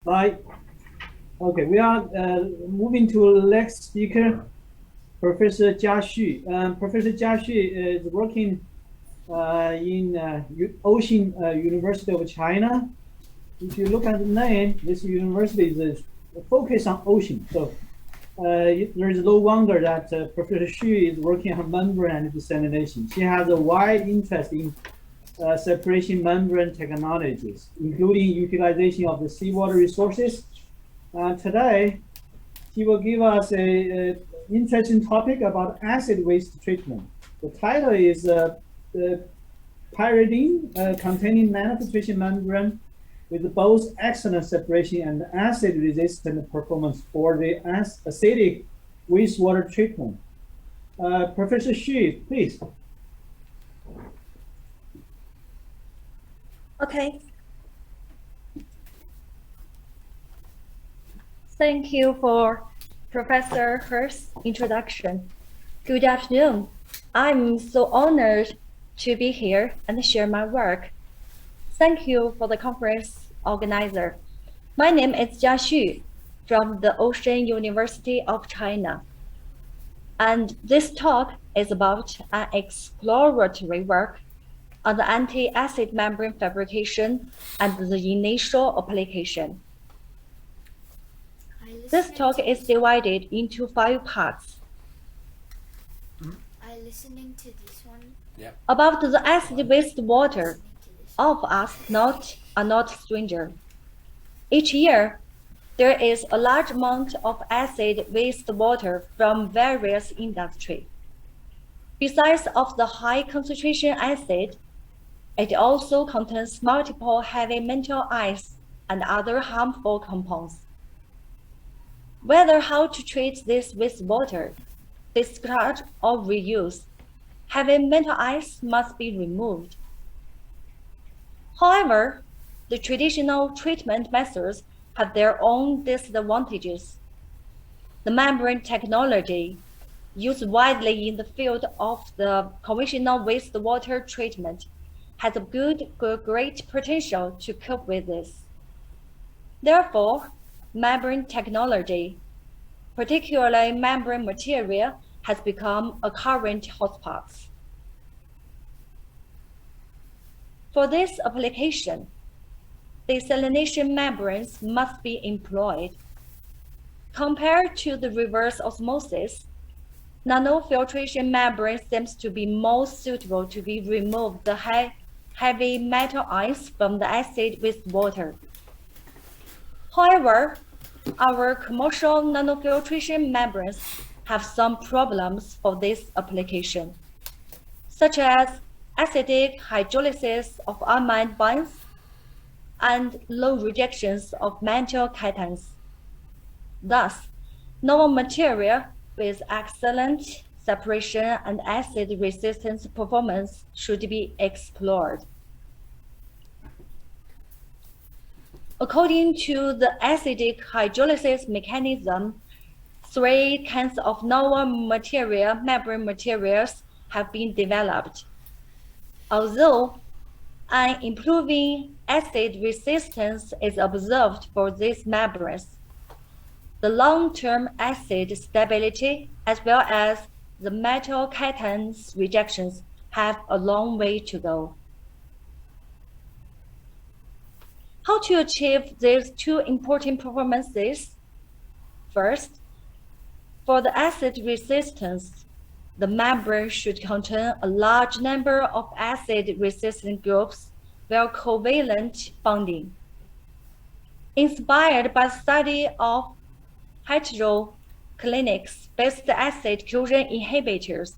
Bye. Okay, we are moving to the next speaker, Professor Jia Xu. Professor Jia Xu is working in Ocean University of China. If you look at the name, this university is focused on ocean. So there is no wonder that Professor Xu is working on membrane dissemination. She has a wide interest in separation membrane technologies, including utilization of the seawater resources. Today, he will give us a interesting topic about acid waste treatment. The title is the Pyridine containing nanofiltration membrane with both excellent separation and acid-resistant performance for the acidic wastewater treatment. Professor Xu, please. Okay. Thank you for Professor He's introduction. Good afternoon. I'm so honored to be here and share my work. Thank you for the conference organizer. My name is Jia Xu from the Ocean University of China. And this talk is about an exploratory work on the anti-acid membrane fabrication and the initial application. This talk is divided into 5 parts. Are you listening to this one? Yeah. About the acid wastewater, all of us are not stranger. Each year, there is a large amount of acid wastewater from various industries. Besides of the high concentration acid, it also contains multiple heavy metal ions and other harmful compounds. Whether how to treat this wastewater, discharge or reuse, heavy metal ions must be removed. However, the traditional treatment methods have their own disadvantages. The membrane technology, used widely in the field of the conventional wastewater treatment, has a great potential to cope with this. Therefore, membrane technology, particularly membrane material, has become a current hotspot. For this application, desalination membranes must be employed. Compared to the reverse osmosis, nanofiltration membrane seems to be most suitable to be remove the heavy metal ions from the acid wastewater. However, our commercial nanofiltration membranes have some problems for this application, such as acidic hydrolysis of amine bonds and low rejections of metal cations. Thus, novel material with excellent separation and acid resistance performance should be explored. According to the acidic hydrolysis mechanism, 3 kinds of novel membrane materials have been developed. Although an improving acid resistance is observed for these membranes, the long-term acid stability as well as the metal cations rejections have a long way to go. How to achieve these 2 important performances? First, for the acid resistance, the membrane should contain a large number of acid-resistant groups via covalent bonding. Inspired by the study of heteroclinics-based acid fusion inhibitors,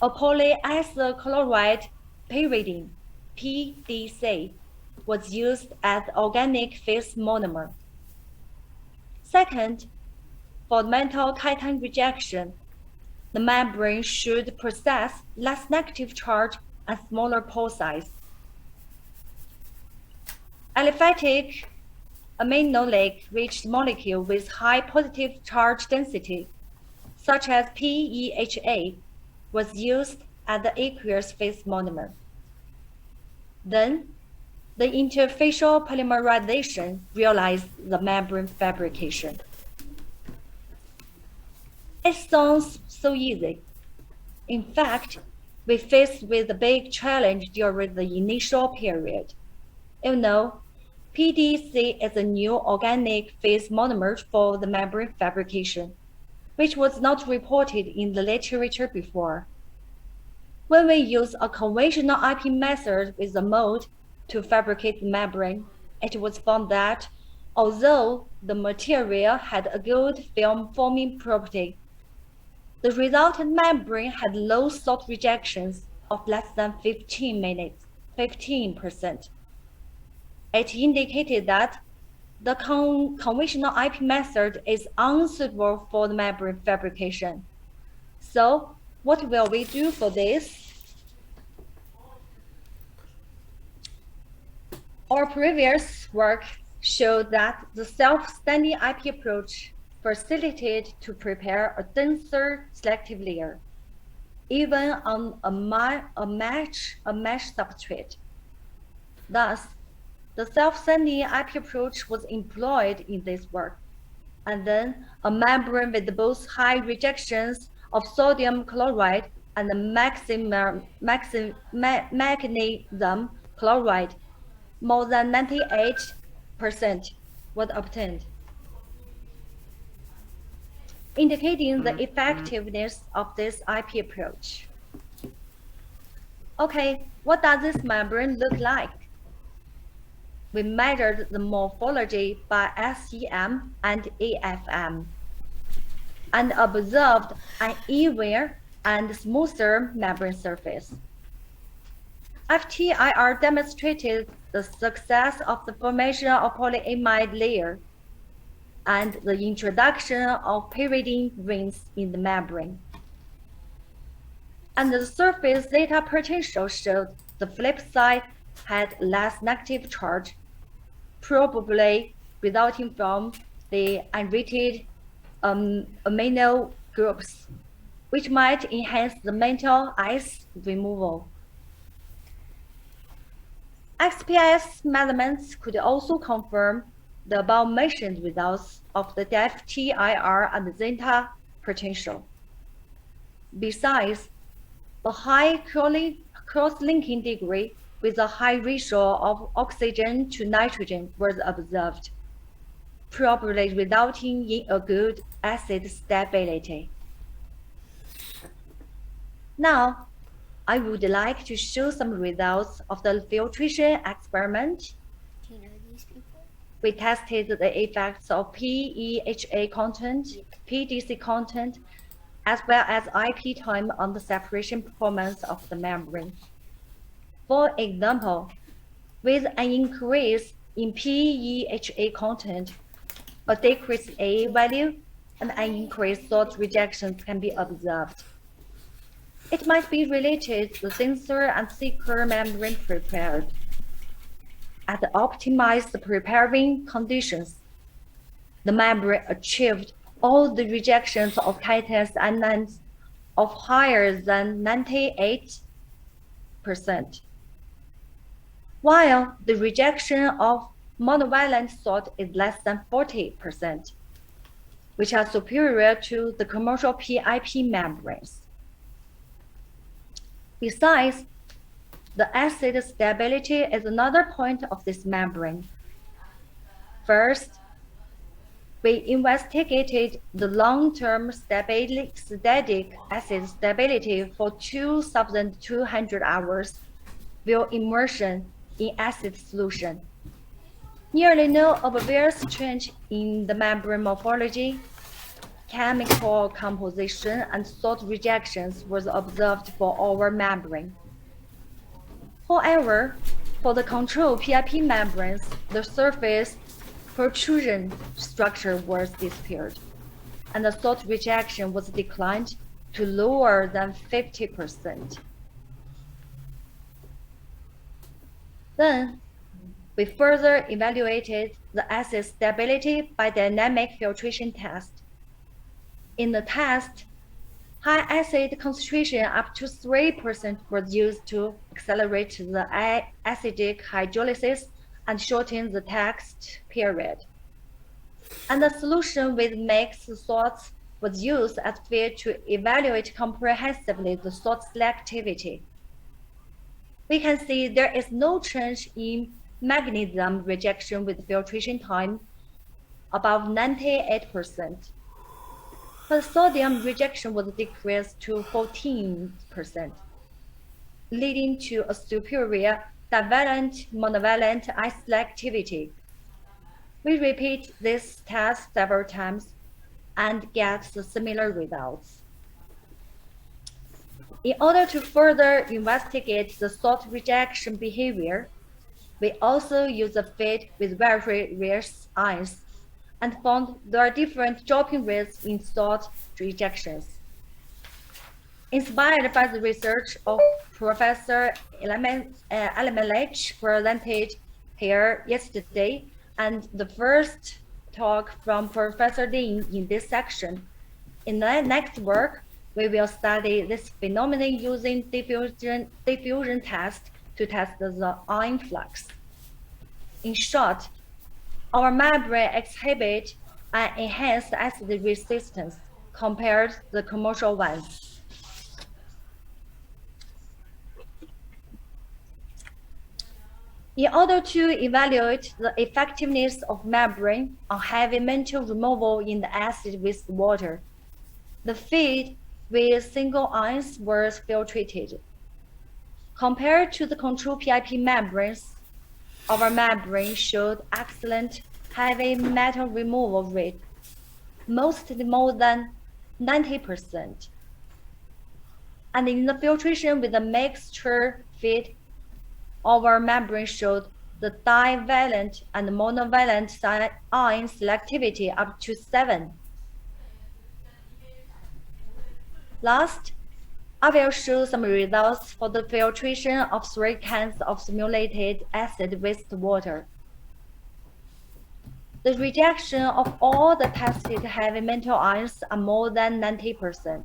a polyisochloride pyridine, PDC, was used as organic phase monomer. Second, for metal cation rejection, the membrane should possess less negative charge and smaller pore size. Aliphatic aminoleic-rich molecule with high positive charge density, such as PEHA, was used as the aqueous phase monomer. Then, the interfacial polymerization realized the membrane fabrication. It sounds so easy. In fact, we faced with a big challenge during the initial period. You know, PDC is a new organic phase monomer for the membrane fabrication, which was not reported in the literature before. When we use a conventional IP method with a mold to fabricate the membrane, it was found that although the material had a good film forming property, the resultant membrane had low salt rejections of less than 15%. It indicated that the conventional IP method is unsuitable for the membrane fabrication. So what will we do for this? Our previous work showed that the self-standing IP approach facilitated to prepare a denser selective layer, even on a mesh substrate. Thus, the self-standing IP approach was employed in this work, and then a membrane with both high rejections of sodium chloride and magnesium chloride, more than 98%, was obtained, indicating the effectiveness of this IP approach. Okay, what does this membrane look like? We measured the morphology by SEM and AFM and observed an even and smoother membrane surface. FTIR demonstrated the success of the formation of polyamide layer and the introduction of pyridine rings in the membrane. And the surface zeta potential showed the flip side had less negative charge, probably resulting from the unrated amino groups, which might enhance the metal ice removal. XPS measurements could also confirm the above-mentioned results of the FTIR and zeta potential. Besides, a high cross-linking degree with a high ratio of oxygen to nitrogen was observed, probably resulting in a good acid stability. Now, I would like to show some results of the filtration experiment. Do you know these people? We tested the effects of PEHA content, PDC content, as well as IP time on the separation performance of the membrane. For example, with an increase in PEHA content, a decrease A value, and an increased salt rejections can be observed. It might be related to denser and thicker membrane prepared. At optimized preparing conditions, the membrane achieved all the rejections of cations and anions of higher than 98%, while the rejection of monovalent salt is less than 40%, which are superior to the commercial PIP membranes. Besides, the acid stability is another point of this membrane. First, we investigated the long-term static acid stability for 2,200 hours while immersion in acid solution. Nearly no obvious change in the membrane morphology, chemical composition, and salt rejections was observed for our membrane. However, for the control PIP membranes, the surface protrusion structure was disappeared, and the salt rejection was declined to lower than 50%. Then, we further evaluated the acid stability by dynamic filtration test. In the test, High acid concentration up to 3% was used to accelerate the acidic hydrolysis and shorten the test period. And the solution with mixed salts was used as feed to evaluate comprehensively the salt selectivity. We can see there is no change in magnesium rejection with filtration time above 98%. But sodium rejection was decreased to 14%, leading to a superior divalent monovalent ice selectivity. We repeat this test several times and get similar results. In order to further investigate the salt rejection behavior, we also use a feed with various ions and found there are different dropping rates in salt rejections. Inspired by the research of Professor Elimelech presented here yesterday and the first talk from Professor Lin in this section, in the next work, we will study this phenomenon using diffusion test to test the ion flux. In short, our membrane exhibit an enhanced acid resistance compared to the commercial ones. In order to evaluate the effectiveness of membrane on heavy metal removal in the acid with water, the feed with single ions was filtrated. Compared to the control PIP membranes, our membrane showed excellent heavy metal removal rate, mostly more than 90%. And in the filtration with the mixture feed, our membrane showed the divalent and monovalent ion selectivity up to 7. Last, I will show some results for the filtration of 3 cans of simulated acid wastewater. The rejection of all the tested heavy metal ions are more than 90%.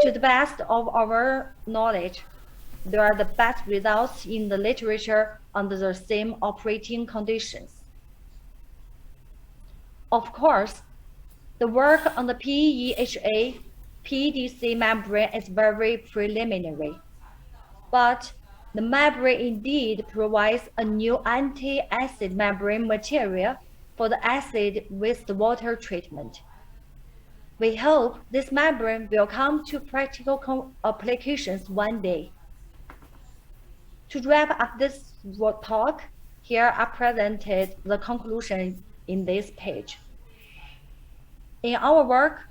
To the best of our knowledge, there are the best results in the literature under the same operating conditions. Of course, the work on the PEHA PDC membrane is very preliminary, but the membrane indeed provides a new anti-acid membrane material for the acid wastewater treatment. We hope this membrane will come to practical applications one day. To wrap up this talk, here I presented the conclusion in this page. In our work,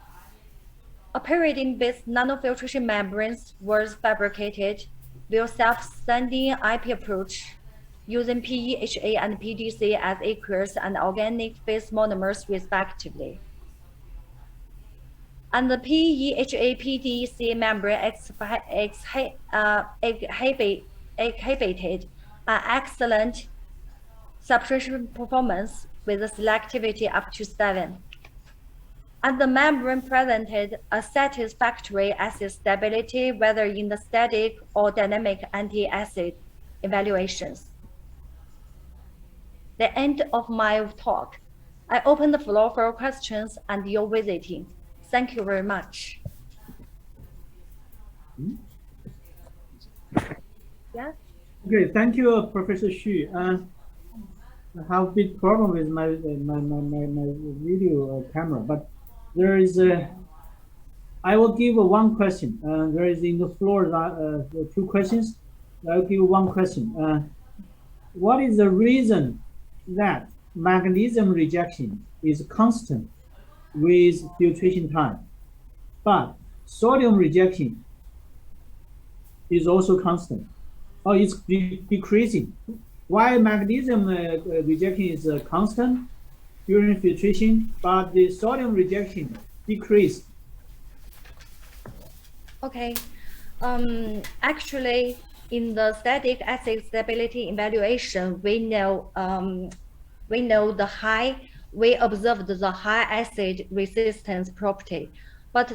a pyridine-based nanofiltration membranes was fabricated with self-standing IP approach using PEHA and PDC as aqueous and organic phase monomers respectively. And the PEHA PDC membrane exhibited an excellent separation performance with a selectivity up to 7. And the membrane presented a satisfactory acid stability whether in the static or dynamic anti-acid evaluations. The end of my talk. I open the floor for questions and your visiting. Thank you very much. Yeah. Okay, thank you, Professor Xu. I have a big problem with my video camera, but there is a. I will give one question. There is in the floor 2 questions. I'll give one question. What is the reason that magnesium rejection is constant with filtration time, but sodium rejection is also constant, or it's decreasing? Why magnesium rejection is constant during filtration, but the sodium rejection decreased? Okay. Actually, in the static acid stability evaluation, we observed the high acid resistance property, but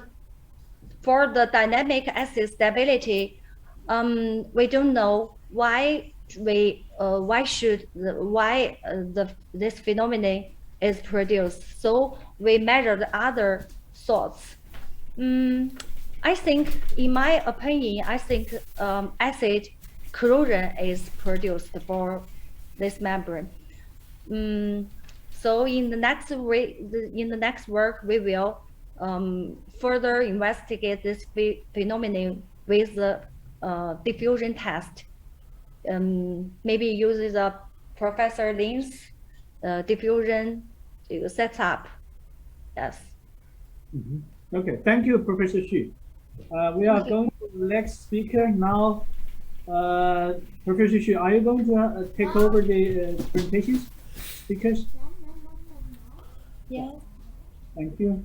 for the dynamic acid stability, we don't know why this phenomenon is produced. So we measured other sorts. I think, in my opinion, acid corrosion is produced for this membrane. So in the next work, we will further investigate this phenomenon with the diffusion test. Maybe uses a Professor Lin's diffusion setup. Yes. Okay, thank you, Professor Xu. We are going to the next speaker now. Professor Xu, are you going to take over the presentations? Speakers? Yes. Thank you.